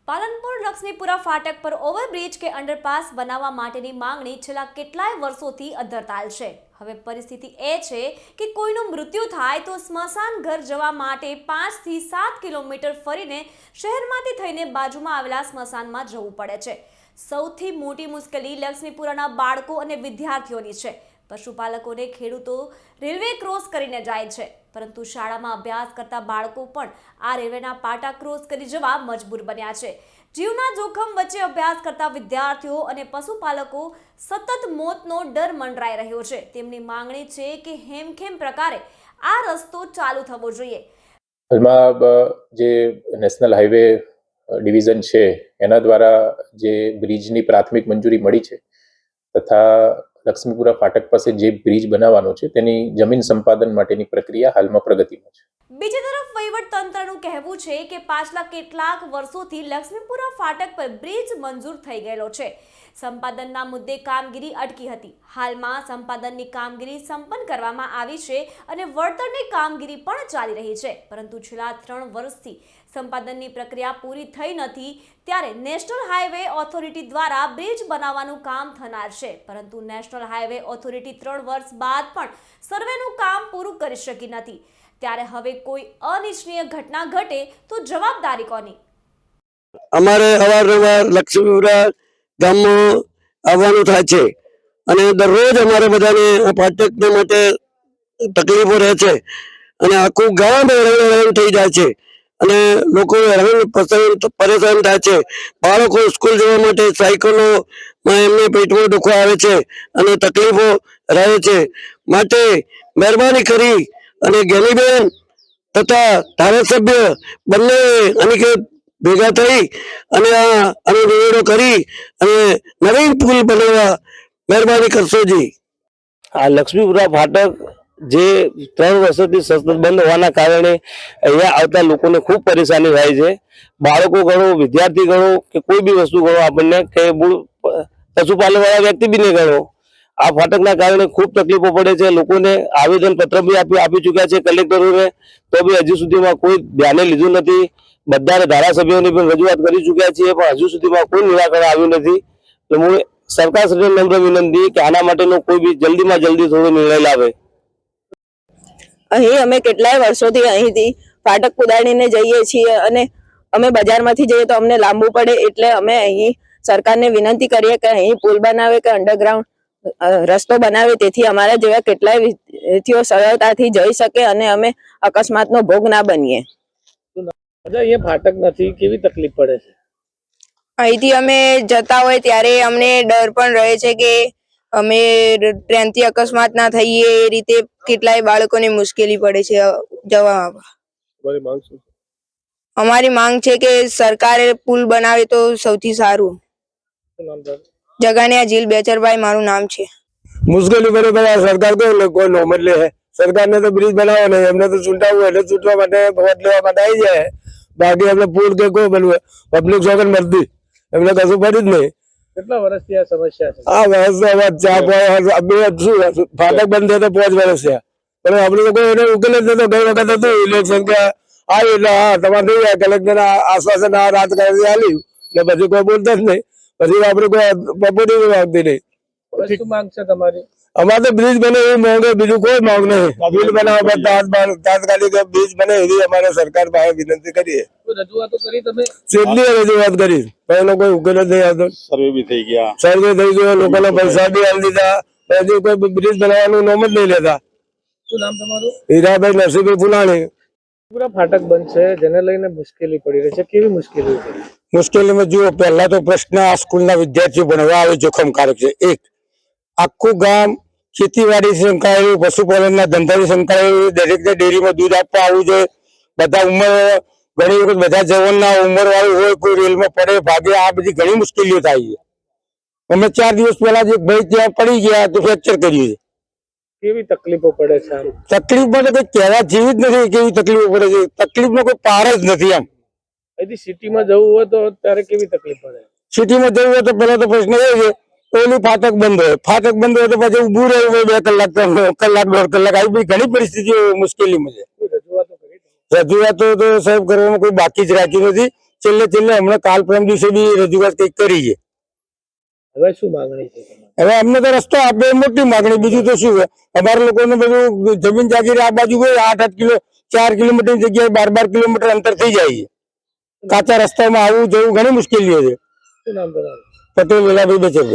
પાલનપુર લક્ષ્મીપુરા ફાટક પર ઓવરબ્રિજ કે અંડરપાસ બનાવવા માટેની માંગણી છેલ્લા કેટલાય વર્ષોથી અધ્ધરતાલ છે। હવે પરિસ્થિતિ એ છે કે કોઈનું મૃત્યુ થાય તો સ્મશાન ઘર જવા માટે 5 થી 7 કિલોમીટર ફરીને શહેરમાંથી થઈને બાજુમાં આવેલા સ્મશાનમાં જવું પડે છે। સૌથી મોટી મુશ્કેલી લક્ષ્મીપુરાના બાળકો અને વિદ્યાર્થીઓની છે। પશુપાલકોને ખેડૂતો રેલવે ક્રોસ કરીને જાય છે, પરંતુ શાળામાં અભ્યાસ કરતા બાળકો પણ આ રેલવેના પાટા ક્રોસ કરી જવા મજબૂર બન્યા છે। જીવના જોખમ વચ્ચે અભ્યાસ કરતા વિદ્યાર્થીઓ અને પશુપાલકો સતત મોતનો ડર મંડરાઈ રહ્યો છે। તેમની માંગણી છે કે હેમખેમ પ્રકારે આ રસ્તો ચાલુ થવો જોઈએ। હાલમાં જે નેશનલ હાઈવે ડિવિઝન છે એના દ્વારા જે બ્રિજની પ્રાથમિક મંજૂરી મળી છે તથા લક્ષ્મીપુરા ફાટક પાસે જે બ્રિજ બનાવવાનો છે તેની જમીન સંપાદન માટેની પ્રક્રિયા હાલમાં પ્રગતિમાં છે। બીજી તરફ વહીવટ તંત્રનું કહેવું છે કે પાછલા કેટલાક વર્ષોથી લક્ષ્મીપુરા ફાટક પર બ્રિજ મંજૂર થઈ ગયેલો છે। સંપાદનના મુદ્દે કામગીરી અટકી હતી। હાલમાં સંપાદનની કામગીરી સંપન્ન કરવામાં આવી છે અને વળતરની કામગીરી પણ ચાલી રહી છે, પરંતુ છેલ્લા 3 વર્ષથી સંપાદનની પ્રક્રિયા પૂરી થઈ નથી। ત્યારે નેશનલ હાઈવે ઓથોરિટી દ્વારા બ્રિજ બનાવવાનું કામ થનાર છે, પરંતુ નેશનલ હાઈવે ઓથોરિટી 3 વર્ષ બાદ પણ સર્વેનું કામ પૂરું કરી શકી નથી। ત્યારે હવે કોઈ અનિચ્છનીય ઘટના ઘટે તો જવાબદારી કોની? અમારે અવારનવાર લક્ષ્મીપુરા ગામમાં આવવાનું થાય છે અને દરરોજ અમારે બધાને આ ફાટકને માટે તકલીફો રહે છે અને આખું ગામ હેરાન થઈ જાય છે અને લોકો પરેશાન થાય છે। બાળકો સ્કૂલ જવા માટે સાયકલોમાં એમને પેટમાં દુખવા આવે છે અને તકલીફો રહે છે। માટે મહેરબાની કરી અને જ્ઞાનીબેન તથા ધારાસભ્ય બંને અનિકેત ભેગા થઈ અને અમે નિવેડો કરી અને નવીન પુલ બનાવવા મહેરબાની કરશો જી। આ લક્ષ્મીપુરા ફાટક જે 3 વર્ષોથી સતત બંધ હોવાના કારણે અહીંયા આવતા લોકોને ખૂબ પરેશાની થાય છે। બાળકો ગણો, વિદ્યાર્થી ગણો કે કોઈ બી વસ્તુ ગણો, આપણને કે પશુપાલન વાળા વ્યક્તિ બી નહીં ગણો, આ ફાટકના કારણે ખૂબ તકલીફો પડે છે। લોકોને આવેદન પત્ર બી આપી ચૂક્યા છે કલેક્ટરોને, તો બી હજુ સુધીમાં કોઈ ધ્યાને લીધું નથી। બધા ધારાસભ્યોને પણ રજૂઆત કરી ચૂક્યા છીએ, પણ હજુ સુધીમાં કોઈ નિરાકરણ આવ્યું નથી। તો હું સરકારશ્રીને નમ્ર વિનંતી કે આના માટેનો કોઈ બી જલ્દીમાં જલ્દી થોડો નિર્ણય લાવે। અહીં અમે કેટલાય વર્ષોથી અહીંથી ફાટક કુદાડીને જઈએ છીએ અને અમે બજારમાંથી જઈએ તો અમને લાંબુ પડે, એટલે અમે અહીં સરકારને વિનંતી કરીએ કે અહીં પુલ બનાવે કે અંડરગ્રાઉન્ડ રસ્તો બનાવે, તેથી અમારા જેવા કેટલાય વિદ્યાર્થીઓ સરળતાથી જઈ શકે અને અમે અકસ્માતનો ભોગ ના બનીએ। અહીંયા ફાટક નથી, કેવી તકલીફ પડે છે? અહીંથી અમે જતા હોય ત્યારે અમને ડર પણ રહે છે કે અમે ટ્રેનથી અકસ્માત ના થઈએ, એ રીતે કેટલાય બાળકોને મુશ્કેલી પડે છે જવામાં। અમારી માંગ છે કે સરકારે પુલ બનાવે તો સૌથી સારું। જગાનિયા જીલ બેચરભાઈ મારું નામ છે। મુશ્કેલી બરોબર સરકાર કોઈ નોમત લે છે। સરકારને તો બ્રિજ બનાવવો નહીં, એમને તો ચૂંટાવવું એટલે ચૂંટવા માટે વોટ લેવા માટે આવી જાય। બાકી એમને પુલ કે કોઈ બનવું પબ્લિક સોગન મળતી એમને કશું પડ્યું જ નહીં। કેટલા વર્ષથી આ સમસ્યા છે? આ વર્ષ ફાટક બંધ થયા તો 5 વર્ષ થયા, પણ આપણે તો કોઈ એને ઉકેલ જ નતો। ગઈ વખત હતું ઇલેક્શન કે આવી એટલે હા તમારે થઈ જાય, કલેક્ટર આશ્વાસન આ રાજકારણી આલ્યું ને પછી કોઈ બોલતા જ નહીં, પછી આપણે કોઈ બપોરી આવતી નહીં। શું માંગ છે તમારી? અમારે તો બ્રિજ બને એવી માંગ, બીજું કોઈ માંગ નહીં। બિલ બનાવવા તાત્કાલિક બ્રિજ બને એવી અમારે સરકાર પાસે વિનંતી કરીએ। રજૂઆતો કરી તમે? કેટલી રજૂઆત કરી, પણ એનો કોઈ ઉકેલ જ નહીં આવતો। સર્વે બી થઈ ગયા, લોકોને પૈસા બી આપી દીધા, પછી કોઈ બ્રિજ બનાવવાનું નામ જ નહીં લેતા। શું નામ તમારું? હીરાભાઈ નરસિંહભાઈ ફુલાણી। પૂરા ફાટક બંધ છે, જેને લઈને મુશ્કેલી પડી રહી છે, કેવી મુશ્કેલી છે? મુશ્કેલીમાં જુઓ, પહેલા તો પ્રશ્ન આ સ્કૂલના વિદ્યાર્થીઓ ભણવા આવે જોખમકારક છે। એક આખું ગામ ખેતીવાડી સંકળાયેલું, પશુપાલનના ધંધાથી સંકળાયેલું, દરેકને ડેરીમાં દૂધ આપવા આવવું જોઈએ। બધા ઉંમર ઘણી વખત બધા જવાનના ઉંમર વાળું હોય, કોઈ રેલમાં પડે ભાગે, આ બધી ઘણી મુશ્કેલીઓ થાય છે। અમે 4 દિવસ પહેલા જે ભાઈ ત્યાં પડી ગયા તો ફ્રેક્ચર કર્યું છે। કેવી તકલીફો પડે છે? તકલીફ માટે કોઈ કહેવા જેવી જ નથી, કેવી તકલીફો પડે છે, તકલીફનો કોઈ પાર જ નથી। આમ અહીંથી સિટીમાં જવું હોય તો ત્યારે કેવી તકલીફ પડે? સિટીમાં જવું હોય તો પહેલા તો પ્રશ્ન એ છે પેલું ફાટક બંધ હોય, ફાટક બંધ હોય તો પછી ઊભું રહેવું હોય 2 કલાક 3 કલાક 1.5 કલાક, આવી બધી ઘણી પરિસ્થિતિઓ મુશ્કેલીમાં છે। રજૂઆતો તો સાહેબ કરવામાં કોઈ બાકી જ રાખ્યું નથી। છેલ્લે હમણાં કાલ પરમ દિવસે બી રજૂઆત કંઈક કરી છે. હવે શું માંગણી છે તમારી? હવે અમને તો રસ્તો આપે એ મોટી માગણી, બીજું તો શું છે. અમારા લોકોને બધું જમીન જાગીર આ બાજુ હોય 8 કિલોમીટર જગ્યાએ 12 કિલોમીટર અંતર થઈ જાય છે. કાચા રસ્તામાં આવવું જવું ઘણી મુશ્કેલીઓ છે. શું નામ તમારું? પટેલ વેલાભાઈ બચેભાઈ.